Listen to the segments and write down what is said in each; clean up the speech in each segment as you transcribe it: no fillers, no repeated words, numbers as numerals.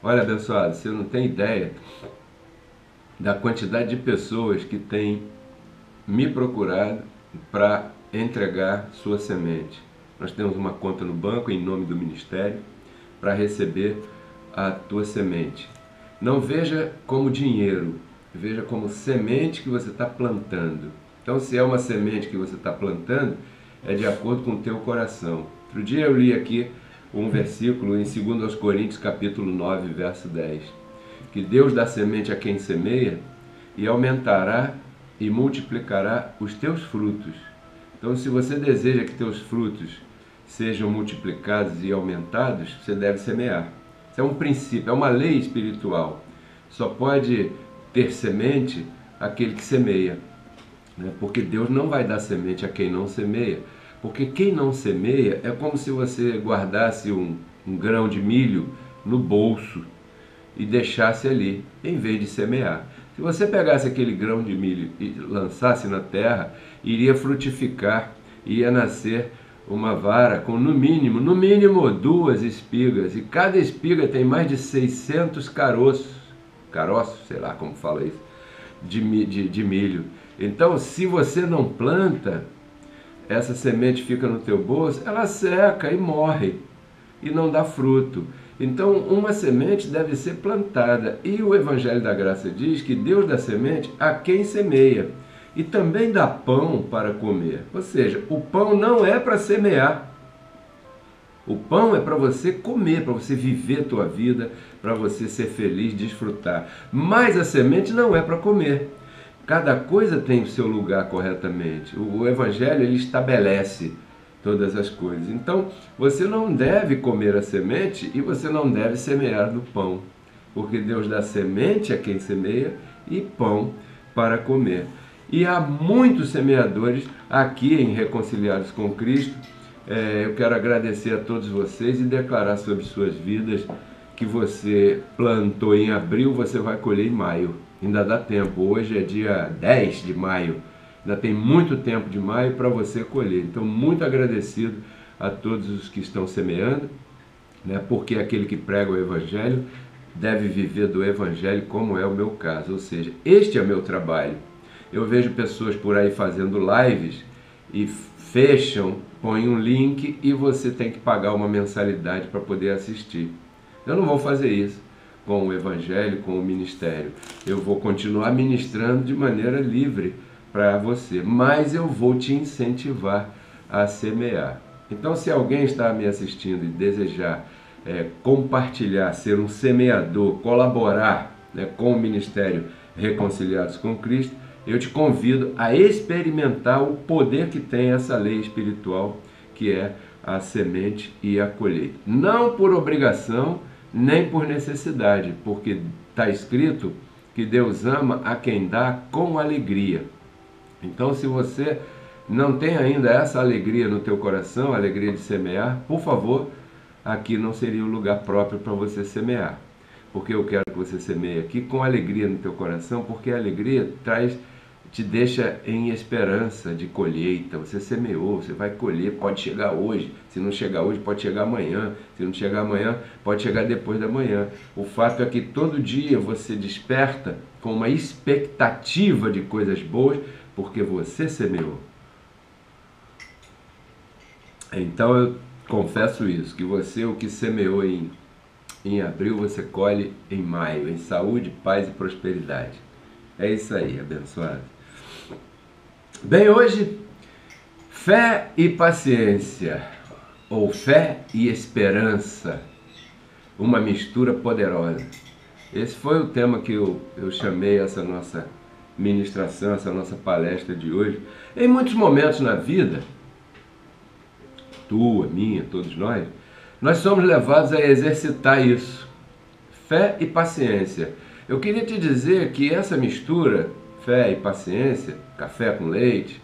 Olha, abençoado, você não tem ideia da quantidade de pessoas que têm me procurado para entregar sua semente. Nós temos uma conta no banco em nome do ministério para receber a tua semente. Não veja como dinheiro, veja como semente que você está plantando. Então, se é uma semente que você está plantando, é de acordo com o teu coração. Outro dia eu li aqui um versículo em 2 Coríntios capítulo 9, verso 10, que Deus dá semente a quem semeia e aumentará e multiplicará os teus frutos. Então, se você deseja que teus frutos sejam multiplicados e aumentados, você deve semear. Isso é um princípio, é uma lei espiritual. Só pode ter semente aquele que semeia, né? Porque Deus não vai dar semente a quem não semeia. Porque quem não semeia é como se você guardasse um grão de milho no bolso e deixasse ali, em vez de semear. Se você pegasse aquele grão de milho e lançasse na terra, iria frutificar, iria nascer uma vara com no mínimo 2 espigas, e cada espiga tem mais de 600 caroços, sei lá como fala isso, de milho. Então, se você não planta, essa semente fica no teu bolso, ela seca e morre, e não dá fruto. Então, uma semente deve ser plantada, e o Evangelho da Graça diz que Deus dá semente a quem semeia, e também dá pão para comer. Ou seja, o pão não é para semear, o pão é para você comer, para você viver a tua vida, para você ser feliz, desfrutar. Mas a semente não é para comer. Cada coisa tem o seu lugar corretamente. O Evangelho, ele estabelece todas as coisas. Então, você não deve comer a semente e você não deve semear do pão, porque Deus dá semente a quem semeia e pão para comer. E há muitos semeadores aqui em Reconciliados com Cristo. Eu quero agradecer a todos vocês e declarar sobre suas vidas que você plantou em abril, você vai colher em maio. Ainda dá tempo, hoje é dia 10 de maio, ainda tem muito tempo de maio para você colher. Então, muito agradecido a todos os que estão semeando, né? Porque aquele que prega o Evangelho deve viver do Evangelho, como é o meu caso. Ou seja, este é o meu trabalho. Eu vejo pessoas por aí fazendo lives e fecham, põem um link e você tem que pagar uma mensalidade para poder assistir. Eu não vou fazer isso com o Evangelho, com o ministério. Eu vou continuar ministrando de maneira livre para você, mas eu vou te incentivar a semear. Então, se alguém está me assistindo e desejar compartilhar, ser um semeador, colaborar, né, com o ministério Reconciliados com Cristo, eu te convido a experimentar o poder que tem essa lei espiritual, que é a semente e a colheita. Não por obrigação, nem por necessidade, porque está escrito que Deus ama a quem dá com alegria. Então, se você não tem ainda essa alegria no teu coração, a alegria de semear, por favor, aqui não seria o lugar próprio para você semear. Porque eu quero que você semeie aqui com alegria no teu coração, porque a alegria te deixa em esperança de colheita. Você semeou, você vai colher, pode chegar hoje. Se não chegar hoje, pode chegar amanhã. Se não chegar amanhã, pode chegar depois da manhã. O fato é que todo dia você desperta com uma expectativa de coisas boas, porque você semeou. Então eu confesso isso, que você, o que semeou em abril, você colhe em maio, em saúde, paz e prosperidade. É isso aí, abençoado. Bem, hoje, fé e paciência, ou fé e esperança, uma mistura poderosa. Esse foi o tema que eu chamei essa nossa ministração, essa nossa palestra de hoje. Em muitos momentos na vida, tua, minha, todos nós somos levados a exercitar isso, fé e paciência. Eu queria te dizer que essa mistura, fé e paciência, café com leite,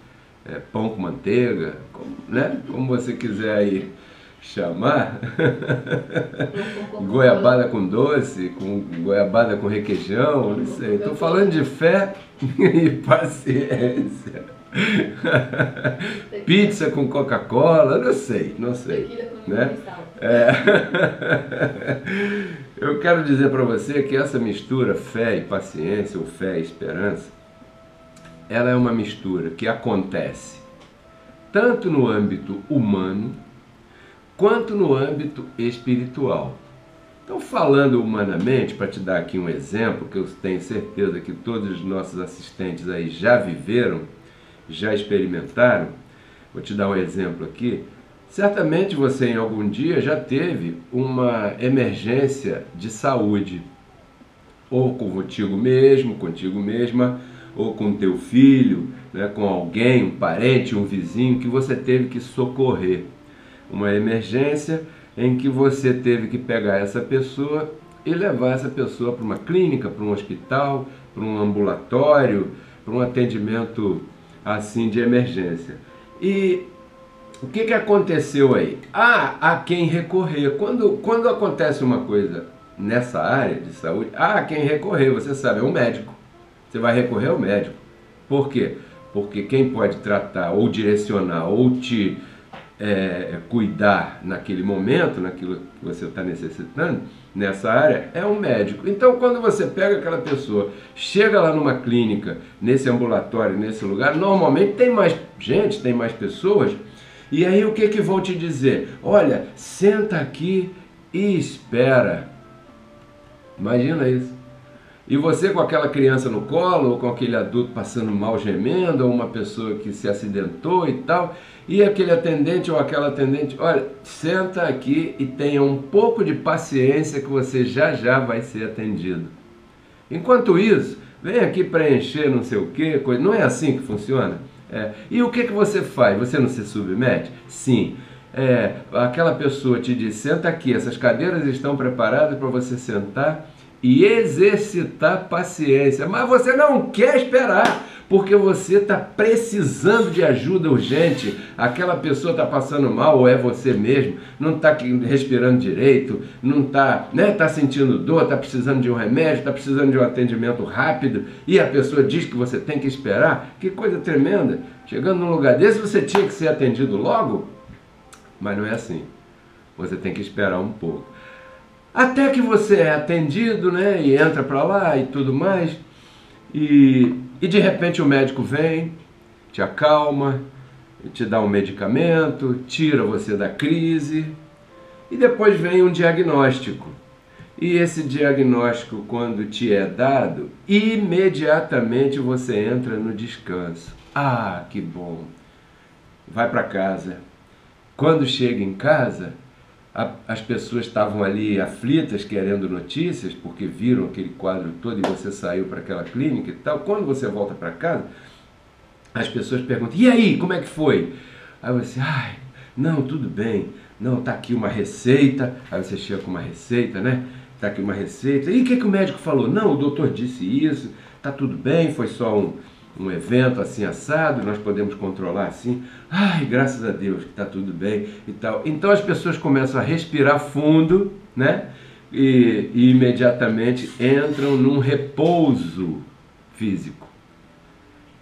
pão com manteiga, como você quiser aí chamar goiabada com doce, com goiabada com requeijão, não sei. Estou falando de fé e paciência. Pizza com Coca-Cola, não sei, né? Eu quero dizer para você que essa mistura fé e paciência, ou fé e esperança, ela é uma mistura que acontece tanto no âmbito humano quanto no âmbito espiritual. Então, falando humanamente, para te dar aqui um exemplo, que eu tenho certeza que todos os nossos assistentes aí já viveram, já experimentaram, vou te dar um exemplo aqui. Certamente você em algum dia já teve uma emergência de saúde, ou contigo mesmo, contigo mesma, ou com teu filho, né, com alguém, um parente, um vizinho que você teve que socorrer. Uma emergência em que você teve que pegar essa pessoa e levar essa pessoa para uma clínica, para um hospital, para um ambulatório, para um atendimento assim de emergência. E o que aconteceu aí? Há quem recorrer. Quando acontece uma coisa nessa área de saúde, há quem recorrer, você sabe, é um médico. Você vai recorrer ao médico. Por quê? Porque quem pode tratar, ou direcionar, ou te cuidar naquele momento, naquilo que você está necessitando, nessa área, é um médico. Então, quando você pega aquela pessoa, chega lá numa clínica, nesse ambulatório, nesse lugar, normalmente tem mais gente, tem mais pessoas, e aí o que vão te dizer? Olha, senta aqui e espera. Imagina isso. E você com aquela criança no colo, ou com aquele adulto passando mal gemendo, ou uma pessoa que se acidentou e tal, e aquele atendente ou aquela atendente, olha, senta aqui e tenha um pouco de paciência que você já vai ser atendido. Enquanto isso, vem aqui preencher não sei o que, coisa. Não é assim que funciona? E o que você faz? Você não se submete? Sim. Aquela pessoa te diz, senta aqui, essas cadeiras estão preparadas para você sentar e exercitar paciência, mas você não quer esperar, porque você está precisando de ajuda urgente, aquela pessoa está passando mal, ou é você mesmo, não está respirando direito, não está, tá sentindo dor, está precisando de um remédio, está precisando de um atendimento rápido, e a pessoa diz que você tem que esperar. Que coisa tremenda! Chegando num lugar desse, você tinha que ser atendido logo, mas não é assim, você tem que esperar um pouco. Até que você é atendido, né, e entra para lá e tudo mais, e de repente o médico vem, te acalma, te dá um medicamento, tira você da crise, e depois vem um diagnóstico. E esse diagnóstico, quando te é dado, imediatamente você entra no descanso. Ah, que bom! Vai para casa. Quando chega em casa, as pessoas estavam ali aflitas, querendo notícias, porque viram aquele quadro todo e você saiu para aquela clínica e tal. Quando você volta para casa, as pessoas perguntam, e aí, como é que foi? Aí você, não, tudo bem, não, tá aqui uma receita. Aí você chega com uma receita, né? Tá aqui uma receita. E o que o médico falou? Não, o doutor disse isso, tá tudo bem, foi só um evento assim assado, nós podemos controlar assim, graças a Deus que está tudo bem e tal. Então as pessoas começam a respirar fundo, né? E imediatamente entram num repouso físico.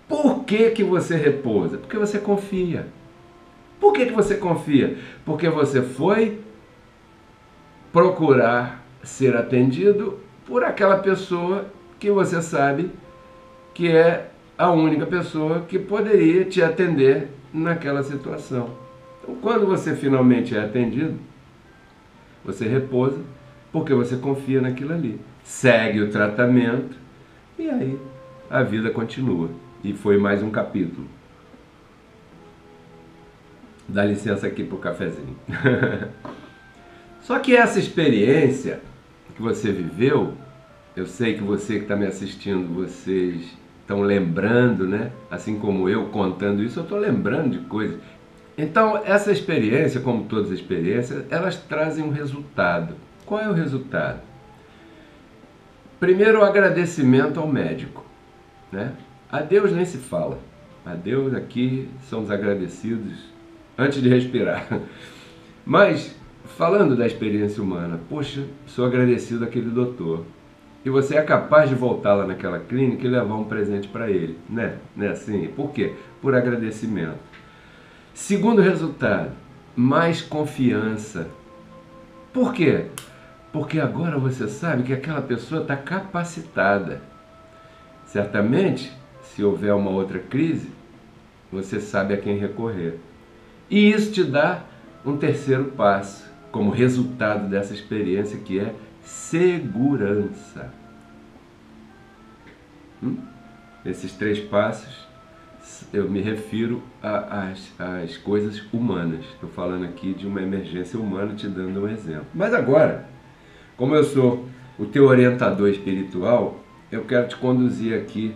Por que você repousa? Porque você confia. Por que você confia? Porque você foi procurar ser atendido por aquela pessoa que você sabe que é a única pessoa que poderia te atender naquela situação. Então, quando você finalmente é atendido, você repousa, porque você confia naquilo ali. Segue o tratamento e aí a vida continua. E foi mais um capítulo. Dá licença aqui para o cafezinho. Só que essa experiência que você viveu, eu sei que você que está me assistindo, vocês estão lembrando, né? Assim como eu contando isso, eu estou lembrando de coisas. Então, essa experiência, como todas as experiências, elas trazem um resultado. Qual é o resultado? Primeiro, o agradecimento ao médico, né? A Deus nem se fala. A Deus aqui somos agradecidos antes de respirar. Mas falando da experiência humana, poxa, sou agradecido àquele doutor. E você é capaz de voltar lá naquela clínica e levar um presente para ele, né? Não é assim? Por quê? Por agradecimento. Segundo resultado, mais confiança. Por quê? Porque agora você sabe que aquela pessoa está capacitada. Certamente, se houver uma outra crise, você sabe a quem recorrer. E isso te dá um terceiro passo, como resultado dessa experiência, que é segurança. Esses 3 passos, eu me refiro às coisas humanas. Estou falando aqui de uma emergência humana, te dando um exemplo. Mas agora, como eu sou o teu orientador espiritual, eu quero te conduzir aqui,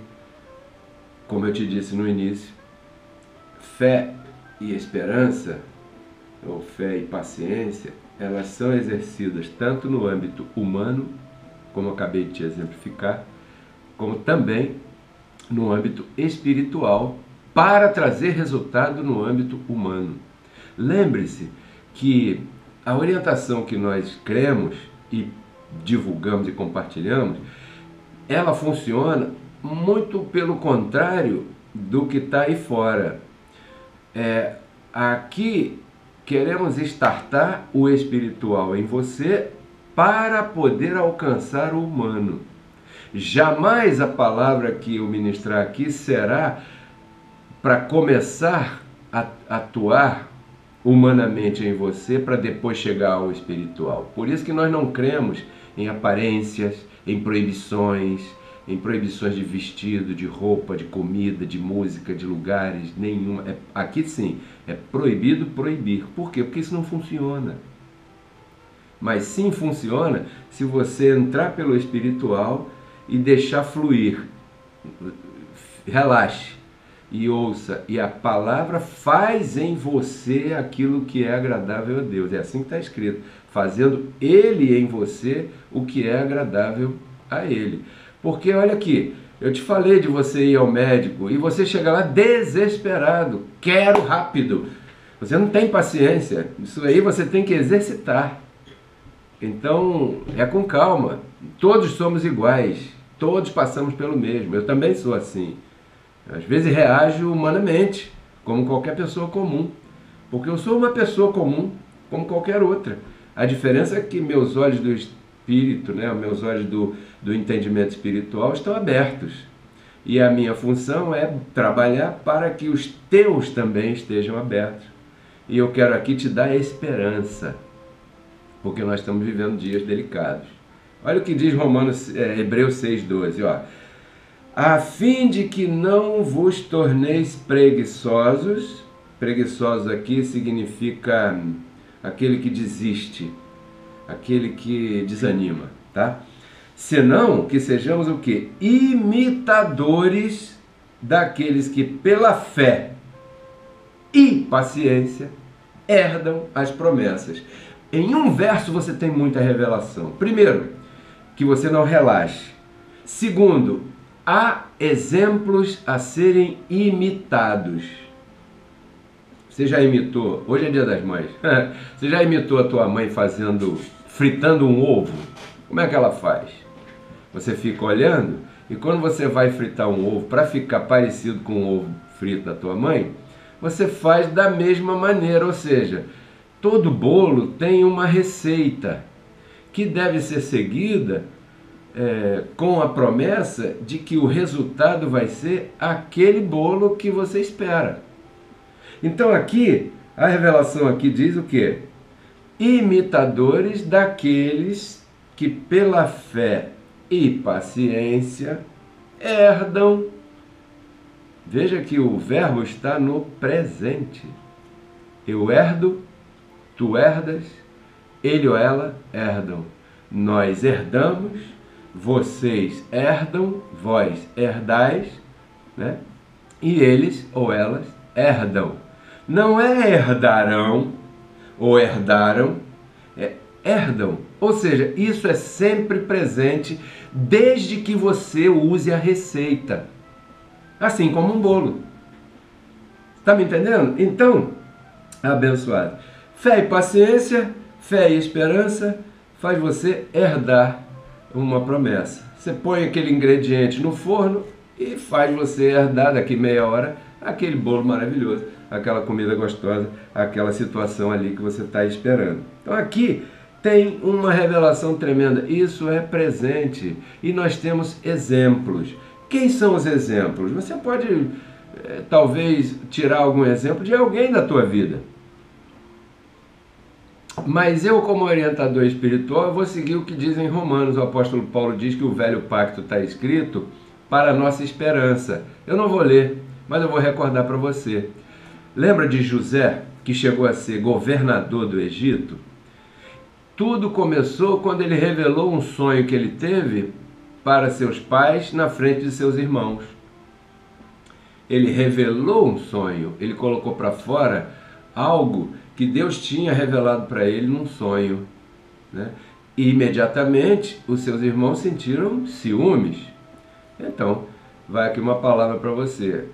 como eu te disse no início, fé e esperança, ou fé e paciência, elas são exercidas tanto no âmbito humano, como eu acabei de te exemplificar, como também no âmbito espiritual, para trazer resultado no âmbito humano. Lembre-se que a orientação que nós cremos e divulgamos e compartilhamos, ela funciona muito pelo contrário do que está aí fora. Aqui queremos startar o espiritual em você para poder alcançar o humano. Jamais a palavra que eu ministrar aqui será para começar a atuar humanamente em você para depois chegar ao espiritual. Por isso que nós não cremos em aparências, em proibições de vestido, de roupa, de comida, de música, de lugares, nenhuma. Aqui sim, é proibido proibir. Por quê? Porque isso não funciona. Mas sim funciona se você entrar pelo espiritual e deixar fluir. Relaxe e ouça, e a palavra faz em você aquilo que é agradável a Deus. É assim que está escrito, fazendo Ele em você o que é agradável a Ele. Porque olha aqui, eu te falei de você ir ao médico e você chega lá desesperado, quero rápido. Você não tem paciência, isso aí você tem que exercitar. Então, é com calma, todos somos iguais, todos passamos pelo mesmo, eu também sou assim. Às vezes reajo humanamente, como qualquer pessoa comum, porque eu sou uma pessoa comum, como qualquer outra. A diferença é que meus olhos do espírito, né, meus olhos do entendimento espiritual estão abertos. E a minha função é trabalhar para que os teus também estejam abertos. E eu quero aqui te dar esperança, porque nós estamos vivendo dias delicados. Olha o que diz Hebreus 6,12, ó. A fim de que não vos torneis preguiçosos. Preguiçosos aqui significa aquele que desiste, aquele que desanima, tá? Senão que sejamos o quê? Imitadores daqueles que pela fé e paciência herdam as promessas. Em um verso você tem muita revelação. Primeiro, que você não relaxe. Segundo, há exemplos a serem imitados. Você já imitou, hoje é dia das mães, você já imitou a tua mãe fritando um ovo? Como é que ela faz? Você fica olhando e quando você vai fritar um ovo, para ficar parecido com o ovo frito da tua mãe, você faz da mesma maneira, ou seja, todo bolo tem uma receita que deve ser seguida com a promessa de que o resultado vai ser aquele bolo que você espera. Então aqui, a revelação aqui diz o quê? Imitadores daqueles que pela fé e paciência herdam. Veja que o verbo está no presente. Eu herdo, tu herdas, ele ou ela herdam. Nós herdamos, vocês herdam, vós herdais, né? E eles ou elas herdam. Não é herdarão ou herdaram, é herdam. Ou seja, isso é sempre presente desde que você use a receita. Assim como um bolo. Está me entendendo? Então, abençoado. Fé e paciência Fé e esperança faz você herdar uma promessa. Você põe aquele ingrediente no forno e faz você herdar daqui meia hora aquele bolo maravilhoso, aquela comida gostosa, aquela situação ali que você está esperando. Então aqui tem uma revelação tremenda. Isso é presente e nós temos exemplos. Quem são os exemplos? Você pode talvez tirar algum exemplo de alguém da tua vida. Mas eu, como orientador espiritual, vou seguir o que diz em Romanos. O apóstolo Paulo diz que o velho pacto está escrito para a nossa esperança. Eu não vou ler, mas eu vou recordar para você. Lembra de José, que chegou a ser governador do Egito? Tudo começou quando ele revelou um sonho que ele teve para seus pais na frente de seus irmãos. Ele revelou um sonho, ele colocou para fora algo que Deus tinha revelado para ele num sonho, né? E imediatamente os seus irmãos sentiram ciúmes. Então, vai aqui uma palavra para você.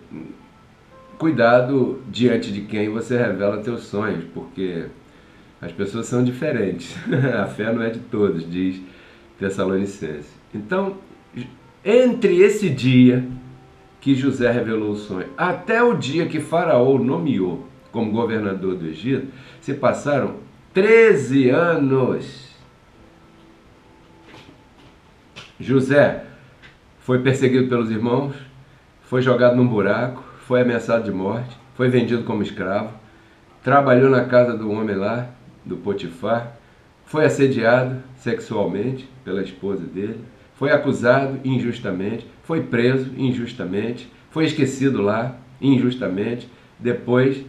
Cuidado diante de quem você revela teus sonhos, porque as pessoas são diferentes. A fé não é de todos, diz Tessalonicenses. Então, entre esse dia que José revelou o sonho até o dia que Faraó o nomeou como governador do Egito, se passaram 13 anos. José foi perseguido pelos irmãos, foi jogado num buraco, foi ameaçado de morte, foi vendido como escravo, trabalhou na casa do homem lá, do Potifar, foi assediado sexualmente pela esposa dele, foi acusado injustamente, foi preso injustamente, foi esquecido lá injustamente, depois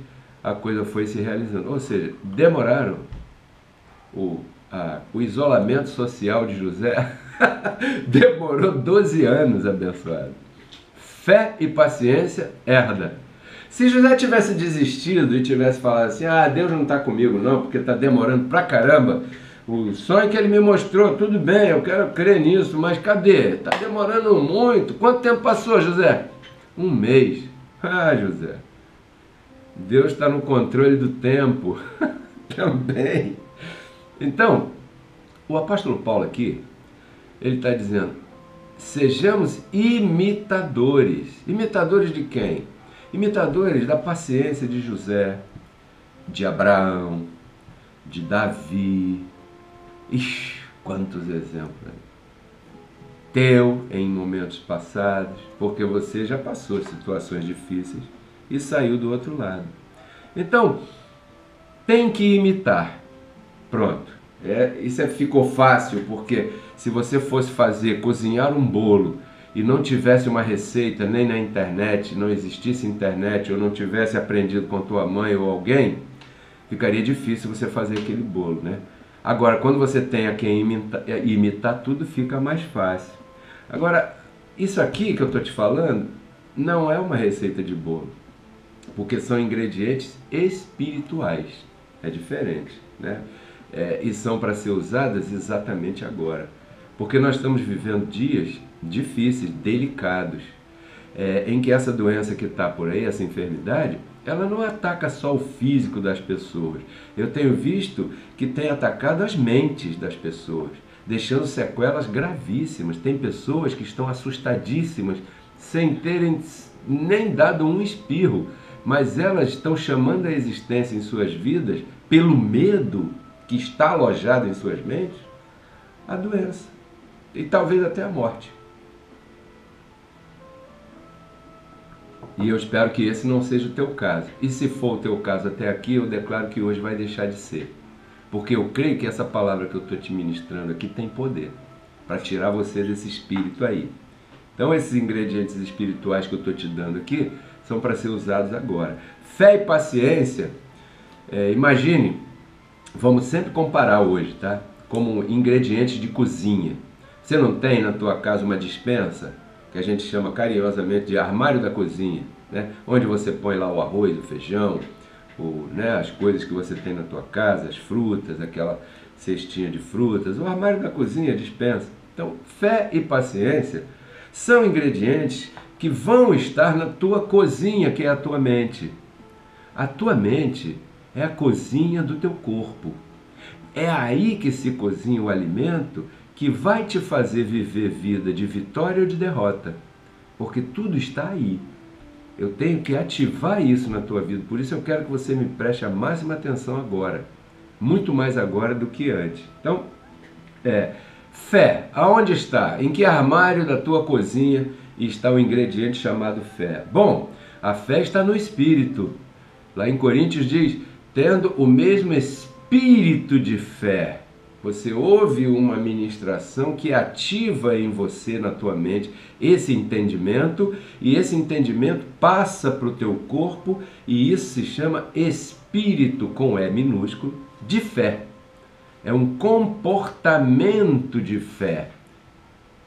a coisa foi se realizando. Ou seja, demoraram o isolamento social de José, demorou 12 anos, abençoado. Fé e paciência herda. Se José tivesse desistido e tivesse falado assim, Deus não está comigo não, porque está demorando pra caramba, o sonho que ele me mostrou, tudo bem, eu quero crer nisso, mas cadê? Está demorando muito. Quanto tempo passou, José? 1 mês. José, Deus está no controle do tempo também. Então, o apóstolo Paulo aqui, ele está dizendo, sejamos imitadores. Imitadores de quem? Imitadores da paciência de José, de Abraão, de Davi. Ixi, quantos exemplos. Teu em momentos passados, porque você já passou situações difíceis e saiu do outro lado. Então, tem que imitar. Pronto. Isso ficou fácil, porque se você fosse cozinhar um bolo e não tivesse uma receita nem na internet, não existisse internet, ou não tivesse aprendido com tua mãe ou alguém, ficaria difícil você fazer aquele bolo, né? Agora, quando você tem a quem imitar, tudo fica mais fácil. Agora, isso aqui que eu estou te falando não é uma receita de bolo, porque são ingredientes espirituais. É diferente, né? E são para ser usadas exatamente agora, porque nós estamos vivendo dias difíceis, delicados, em que essa doença que está por aí, essa enfermidade, ela não ataca só o físico das pessoas. Eu tenho visto que tem atacado as mentes das pessoas, deixando sequelas gravíssimas. Tem pessoas que estão assustadíssimas, sem terem nem dado um espirro, mas elas estão chamando a existência em suas vidas, pelo medo que está alojado em suas mentes, a doença e talvez até a morte. E eu espero que esse não seja o teu caso. E se for o teu caso até aqui, eu declaro que hoje vai deixar de ser. Porque eu creio que essa palavra que eu estou te ministrando aqui tem poder para tirar você desse espírito aí. Então esses ingredientes espirituais que eu estou te dando aqui são para ser usados agora. Fé e paciência, imagine, vamos sempre comparar hoje, tá? Como ingredientes de cozinha. Você não tem na tua casa uma despensa, que a gente chama carinhosamente de armário da cozinha, né? Onde você põe lá o arroz, o feijão, as coisas que você tem na tua casa, as frutas, aquela cestinha de frutas, o armário da cozinha, a despensa. Então, fé e paciência são ingredientes que vão estar na tua cozinha, que é a tua mente. A tua mente é a cozinha do teu corpo. É aí que se cozinha o alimento que vai te fazer viver vida de vitória ou de derrota. Porque tudo está aí. Eu tenho que ativar isso na tua vida. Por isso eu quero que você me preste a máxima atenção agora. Muito mais agora do que antes. Então, fé. Aonde está? Em que armário da tua cozinha está o ingrediente chamado fé? Bom, a fé está no Espírito. Lá em Coríntios diz, tendo o mesmo espírito de fé. Você ouve uma ministração que ativa em você, na tua mente, esse entendimento, e esse entendimento passa para o teu corpo, e isso se chama espírito, com E minúsculo, de fé. É um comportamento de fé.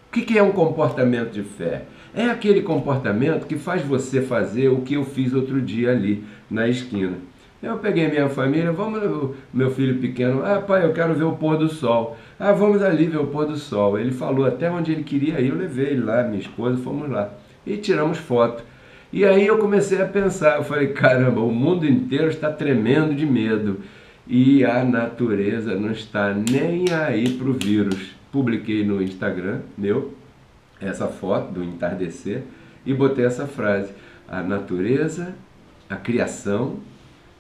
O que é um comportamento de fé? É aquele comportamento que faz você fazer o que eu fiz outro dia ali na esquina. Eu peguei minha família, vamos, meu filho pequeno, pai, eu quero ver o pôr do sol. Vamos ali ver o pôr do sol. Ele falou até onde ele queria ir, eu levei ele lá, minha esposa, fomos lá. E tiramos foto. E aí eu comecei a pensar, eu falei, caramba, o mundo inteiro está tremendo de medo. E a natureza não está nem aí para o vírus. Publiquei no Instagram meu essa foto do entardecer e botei essa frase: a natureza, a criação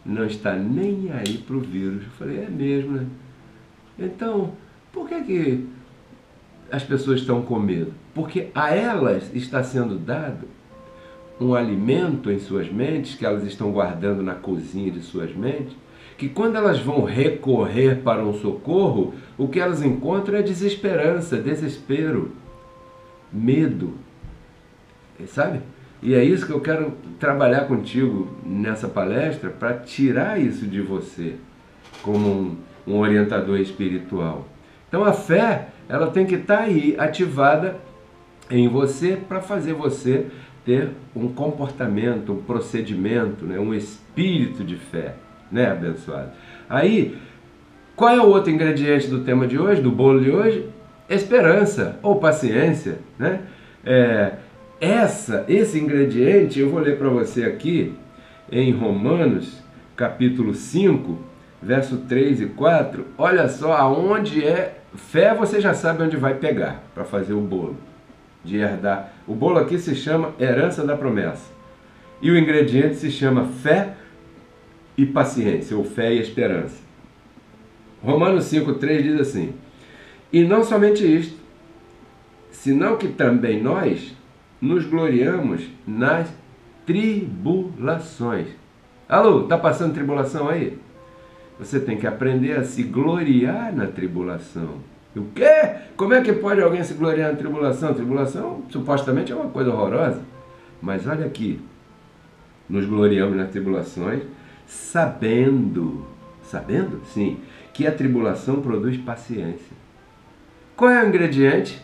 não está nem aí para o vírus. Eu falei, é mesmo, né? Então, por que as pessoas estão com medo? Porque a elas está sendo dado um alimento em suas mentes, que elas estão guardando na cozinha de suas mentes, que quando elas vão recorrer para um socorro, o que elas encontram é desesperança, desespero, medo, sabe? E é isso que eu quero trabalhar contigo nessa palestra, para tirar isso de você, como um orientador espiritual. Então a fé, ela tem que estar aí, ativada em você, para fazer você ter um comportamento, um procedimento, né? Um espírito de fé, né, abençoado? Aí, qual é o outro ingrediente do tema de hoje, do bolo de hoje? Esperança ou paciência, né? Esse ingrediente, eu vou ler para você aqui em Romanos, capítulo 5, verso 3 e 4. Olha só, aonde é fé, você já sabe onde vai pegar para fazer o bolo, de herdar. O bolo aqui se chama herança da promessa. E o ingrediente se chama fé e paciência, ou fé e esperança. Romanos 5,3 diz assim: e não somente isto, senão que também nós nos gloriamos nas tribulações. Alô, tá passando tribulação aí? Você tem que aprender a se gloriar na tribulação. O quê? Como é que pode alguém se gloriar na tribulação? Tribulação supostamente é uma coisa horrorosa. Mas olha aqui, nos gloriamos nas tribulações, sabendo, sim, que a tribulação produz paciência. Qual é o ingrediente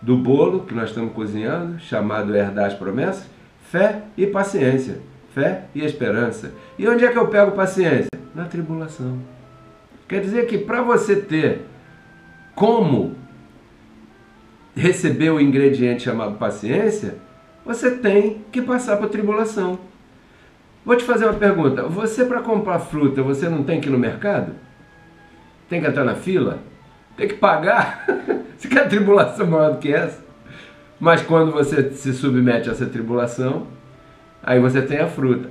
do bolo que nós estamos cozinhando, chamado herdar as promessas? Fé e paciência, fé e esperança. E onde é que eu pego paciência? Na tribulação. Quer dizer que para você ter como receber o ingrediente chamado paciência, você tem que passar por tribulação. Vou te fazer uma pergunta. Você, para comprar fruta, você não tem que ir no mercado? Tem que entrar na fila? Tem que pagar? Você quer tribulação maior do que essa? Mas quando você se submete a essa tribulação, aí você tem a fruta.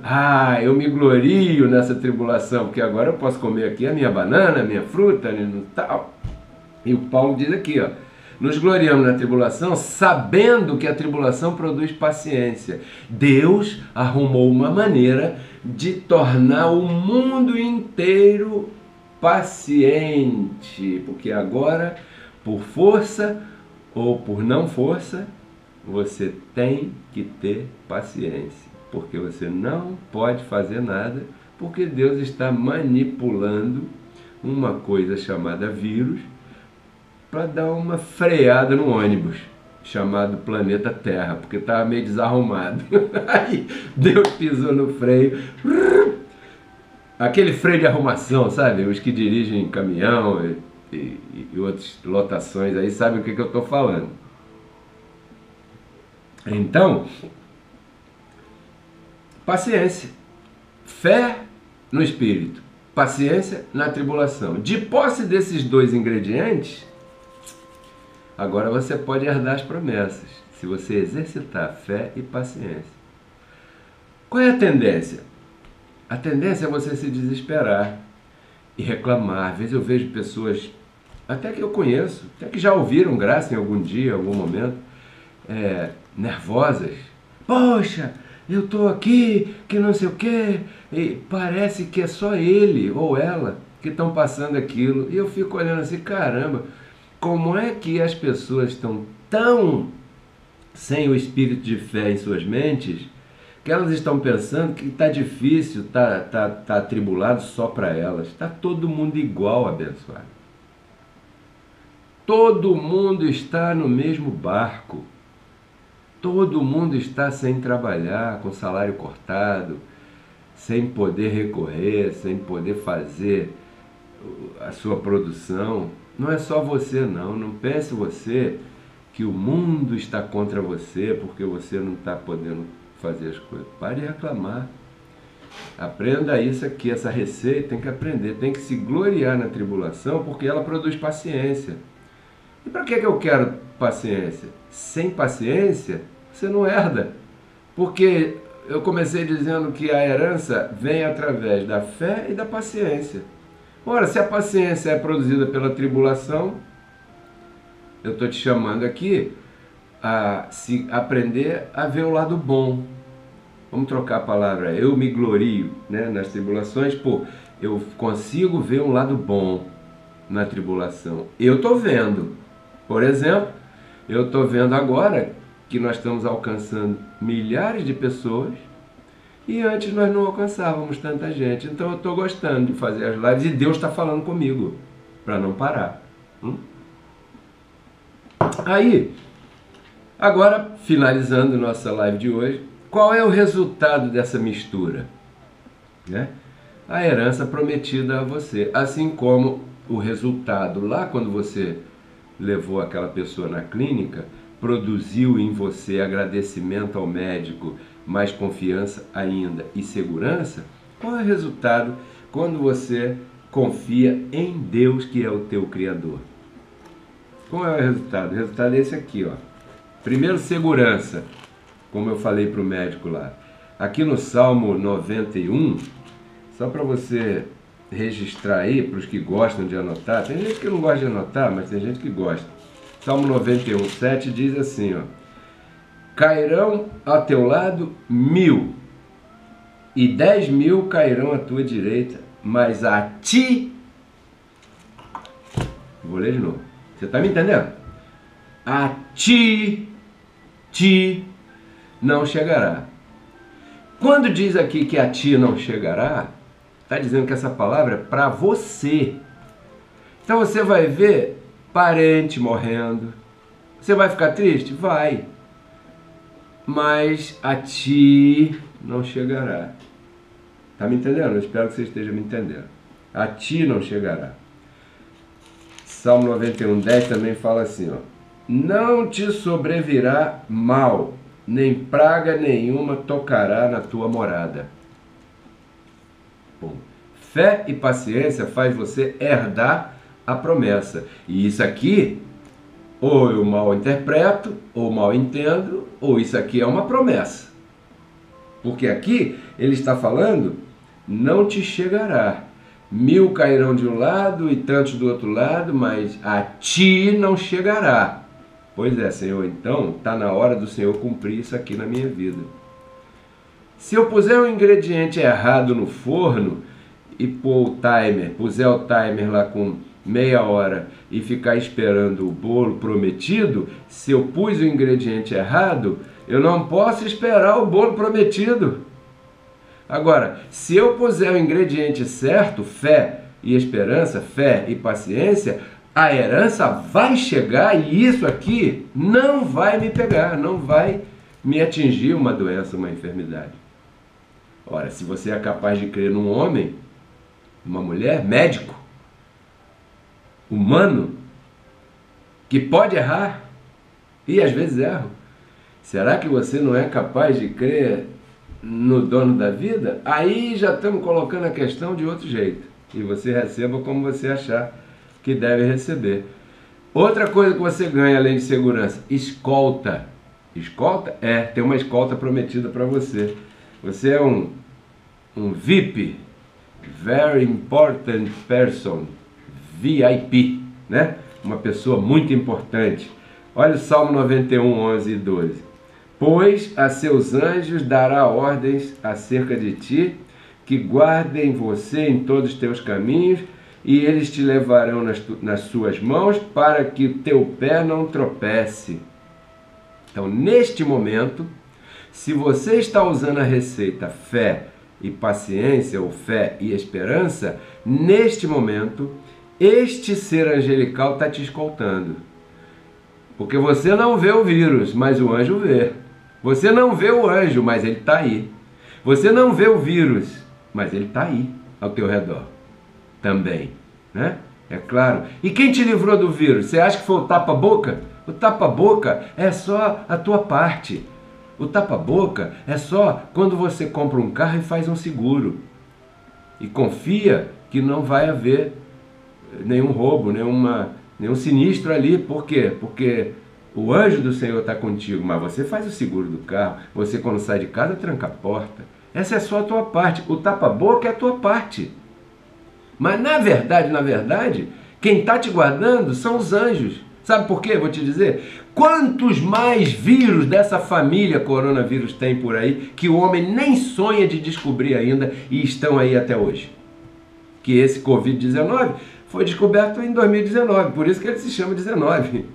Eu me glorio nessa tribulação, porque agora eu posso comer aqui a minha banana, a minha fruta, tal. E o Paulo diz aqui, ó, nos gloriamos na tribulação, sabendo que a tribulação produz paciência. Deus arrumou uma maneira de tornar o mundo inteiro paciente, porque agora, por força ou por não força, você tem que ter paciência, porque você não pode fazer nada, porque Deus está manipulando uma coisa chamada vírus para dar uma freada no ônibus chamado planeta Terra, porque estava meio desarrumado. Aí Deus pisou no freio, aquele freio de arrumação, sabe? Os que dirigem caminhão e outras lotações aí sabem o que eu estou falando. Então, paciência, fé no Espírito paciência na tribulação. De posse desses dois ingredientes, agora você pode herdar as promessas, se você exercitar fé e paciência. Qual é a tendência? A tendência é você se desesperar e reclamar. Às vezes eu vejo pessoas, até que eu conheço, até que já ouviram graça em algum dia, em algum momento, nervosas. Poxa, eu estou aqui, que não sei o quê, e parece que é só ele ou ela que estão passando aquilo. E eu fico olhando assim, caramba, como é que as pessoas estão tão sem o espírito de fé em suas mentes, que elas estão pensando que está difícil, tá atribulado só para elas. Está todo mundo igual, abençoado. Todo mundo está no mesmo barco. Todo mundo está sem trabalhar, com salário cortado, sem poder recorrer, sem poder fazer a sua produção. Não é só você não. Não pense você que o mundo está contra você porque você não está podendo fazer as coisas. Pare de reclamar. Aprenda isso aqui, essa receita tem que aprender. Tem que se gloriar na tribulação porque ela produz paciência. E para que eu quero paciência? Sem paciência, você não herda. Porque eu comecei dizendo que a herança vem através da fé e da paciência. Ora, se a paciência é produzida pela tribulação, eu estou te chamando aqui a se aprender a ver o lado bom. Vamos trocar a palavra, eu me glorio, né, nas tribulações. Pô, eu consigo ver um lado bom na tribulação. Eu estou vendo. Por exemplo, eu estou vendo agora que nós estamos alcançando milhares de pessoas e antes nós não alcançávamos tanta gente. Então eu estou gostando de fazer as lives e Deus está falando comigo para não parar. Aí, agora, finalizando nossa live de hoje, qual é o resultado dessa mistura? Né? A herança prometida a você, assim como o resultado lá quando você levou aquela pessoa na clínica, produziu em você agradecimento ao médico, mais confiança ainda e segurança. Qual é o resultado quando você confia em Deus, que é o teu Criador? Qual é o resultado? O resultado é esse aqui, ó. Primeiro, segurança, como eu falei para o médico lá. Aqui no Salmo 91, só para você registrar aí, para os que gostam de anotar. Tem gente que não gosta de anotar, mas tem gente que gosta. Salmo 91, 7 diz assim, ó. Cairão ao teu lado 1000, e 10.000 cairão à tua direita, mas a ti... Vou ler de novo. Você está me entendendo? A ti não chegará. Quando diz aqui que a ti não chegará, está dizendo que essa palavra é para você. Então você vai ver parente morrendo. Você vai ficar triste? Vai. Mas a ti não chegará. Está me entendendo? Eu espero que você esteja me entendendo. A ti não chegará. Salmo 91, 10 também fala assim, ó. Não te sobrevirá mal, nem praga nenhuma tocará na tua morada. Bom, fé e paciência faz você herdar a promessa. E isso aqui, ou eu mal interpreto, ou mal entendo, ou isso aqui é uma promessa. Porque aqui ele está falando, não te chegará. 1000 cairão de um lado e tantos do outro lado, mas a ti não chegará. Pois é, Senhor, então está na hora do Senhor cumprir isso aqui na minha vida. Se eu puser um ingrediente errado no forno e puser o timer lá com meia hora e ficar esperando o bolo prometido, se eu pus o ingrediente errado, eu não posso esperar o bolo prometido. Agora, se eu puser o ingrediente certo, fé e esperança, fé e paciência, a herança vai chegar e isso aqui não vai me pegar, não vai me atingir uma doença, uma enfermidade. Ora, se você é capaz de crer num homem, uma mulher, médico, humano, que pode errar, e às vezes erra, será que você não é capaz de crer no dono da vida? Aí já estamos colocando a questão de outro jeito. E você receba como você achar que deve receber. Outra coisa que você ganha além de segurança, escolta. Escolta? Tem uma escolta prometida para você. Você é um VIP, Very Important Person, VIP, né? Uma pessoa muito importante. Olha o Salmo 91, 11 e 12. Pois a seus anjos dará ordens acerca de ti, que guardem você em todos os teus caminhos, e eles te levarão nas suas mãos, para que o teu pé não tropece. Então, neste momento, se você está usando a receita fé e paciência, ou fé e esperança, neste momento, este ser angelical está te escoltando. Porque você não vê o vírus, mas o anjo vê. Você não vê o anjo, mas ele está aí. Você não vê o vírus, mas ele está aí, ao teu redor. Também, né? É claro. E quem te livrou do vírus? Você acha que foi o tapa-boca? O tapa-boca é só a tua parte. O tapa-boca é só quando você compra um carro e faz um seguro. E confia que não vai haver nenhum roubo, nenhum sinistro ali. Por quê? Porque o anjo do Senhor está contigo, mas você faz o seguro do carro. Você, quando sai de casa, tranca a porta. Essa é só a tua parte. O tapa-boca é a tua parte. Mas na verdade, quem está te guardando são os anjos. Sabe por quê? Vou te dizer. Quantos mais vírus dessa família coronavírus tem por aí, que o homem nem sonha de descobrir ainda e estão aí até hoje? Que esse Covid-19 foi descoberto em 2019, por isso que ele se chama 19.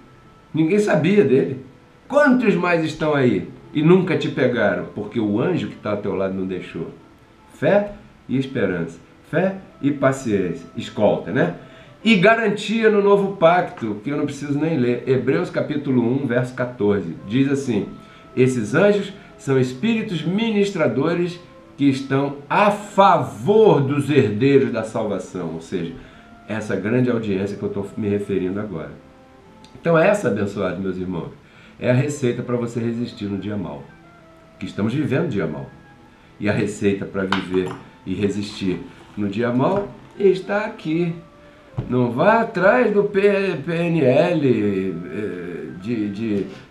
Ninguém sabia dele. Quantos mais estão aí e nunca te pegaram? Porque o anjo que está ao teu lado não deixou. Fé e esperança. Fé e paciência. Escolta, né? E garantia no novo pacto, que eu não preciso nem ler. Hebreus capítulo 1, verso 14. Diz assim: esses anjos são espíritos ministradores que estão a favor dos herdeiros da salvação. Ou seja, essa grande audiência que eu estou me referindo agora. Então essa, abençoados meus irmãos, é a receita para você resistir no dia mau. Que estamos vivendo dia mau. E a receita para viver e resistir no dia mau está aqui. Não vá atrás do PNL,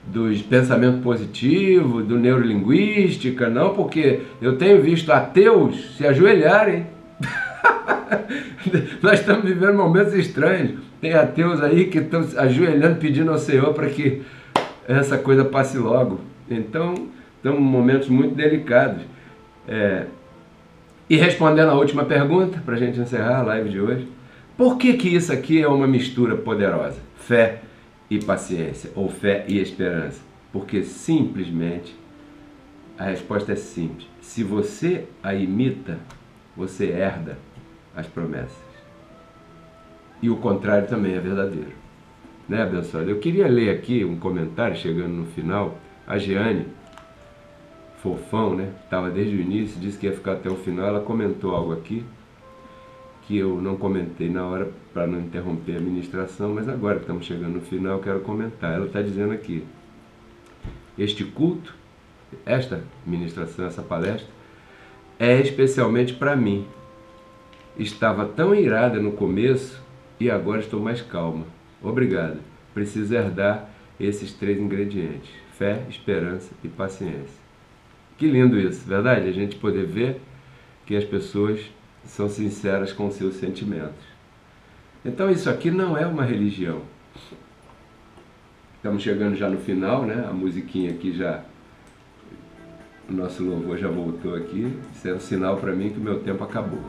dos pensamentos positivos, do neurolinguística, não, porque eu tenho visto ateus se ajoelharem. Nós estamos vivendo momentos estranhos. Tem ateus aí que estão ajoelhando, pedindo ao Senhor para que essa coisa passe logo. Então, estamos em momentos muito delicados. E respondendo a última pergunta, para a gente encerrar a live de hoje. Por que isso aqui é uma mistura poderosa? Fé e paciência, ou fé e esperança? Porque simplesmente, a resposta é simples. Se você a imita, você herda as promessas. E o contrário também é verdadeiro. Né, abençoado? Eu queria ler aqui um comentário, chegando no final. A Jeane, fofão, né? Estava desde o início, disse que ia ficar até o final. Ela comentou algo aqui que eu não comentei na hora para não interromper a ministração, mas agora que estamos chegando no final, eu quero comentar. Ela está dizendo aqui: este culto, esta ministração, essa palestra, é especialmente para mim. Estava tão irada no começo e agora estou mais calma. Obrigado. Preciso herdar esses 3 ingredientes: fé, esperança e paciência. Que lindo isso, verdade? A gente poder ver que as pessoas são sinceras com seus sentimentos. Então isso aqui não é uma religião. Estamos chegando já no final, né? A musiquinha aqui já... O nosso louvor já voltou aqui. Isso é um sinal para mim que o meu tempo acabou.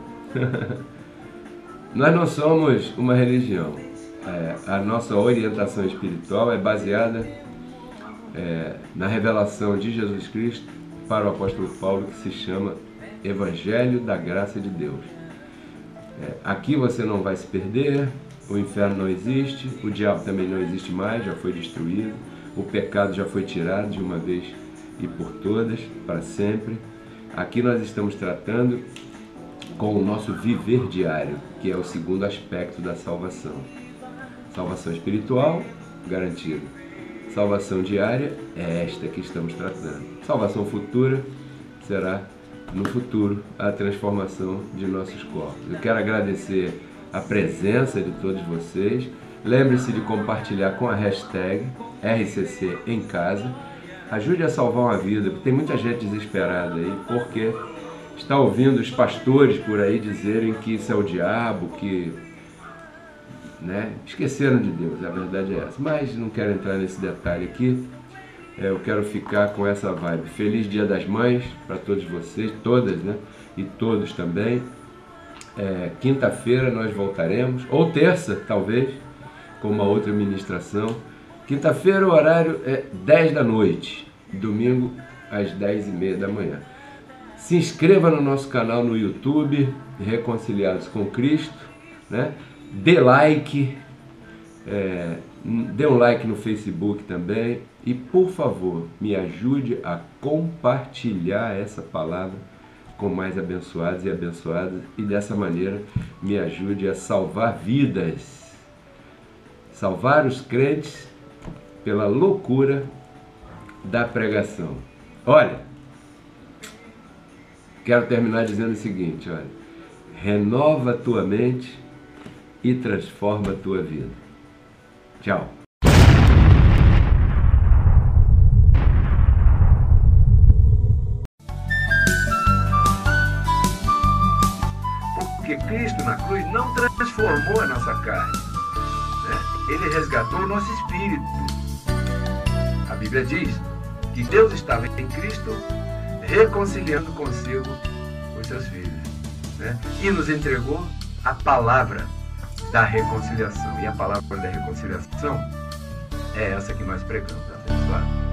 Nós não somos uma religião. A nossa orientação espiritual é baseada na revelação de Jesus Cristo para o apóstolo Paulo, que se chama Evangelho da Graça de Deus. Aqui você não vai se perder, o inferno não existe, o diabo também não existe mais, já foi destruído, o pecado já foi tirado de uma vez e por todas, para sempre. Aqui nós estamos tratando com o nosso viver diário, que é o segundo aspecto da salvação. Salvação espiritual, garantida. Salvação diária é esta que estamos tratando. Salvação futura será no futuro a transformação de nossos corpos. Eu quero agradecer a presença de todos vocês. Lembre-se de compartilhar com a hashtag RCC em casa. Ajude a salvar uma vida, porque tem muita gente desesperada aí, porque está ouvindo os pastores por aí dizerem que isso é o diabo, que esqueceram de Deus, a verdade é essa. Mas não quero entrar nesse detalhe aqui. Eu quero ficar com essa vibe. Feliz Dia das Mães para todos vocês, todas, e todos também. Quinta-feira nós voltaremos, ou terça, talvez, com uma outra ministração. Quinta-feira o horário é 10 da noite, domingo às 10h30 da manhã. Se inscreva no nosso canal no YouTube, Reconciliados com Cristo, Dê like, dê um like no Facebook também e, por favor, me ajude a compartilhar essa palavra com mais abençoados e abençoadas e dessa maneira me ajude a salvar vidas, salvar os crentes pela loucura da pregação. Olha, quero terminar dizendo o seguinte, renova a tua mente e transforma a tua vida. Tchau. Porque Cristo na cruz não transformou a nossa carne, Ele resgatou o nosso espírito. A Bíblia diz que Deus estava em Cristo reconciliando consigo os seus filhos, e nos entregou a palavra da reconciliação. E a palavra da reconciliação é essa que nós pregamos, abençoado.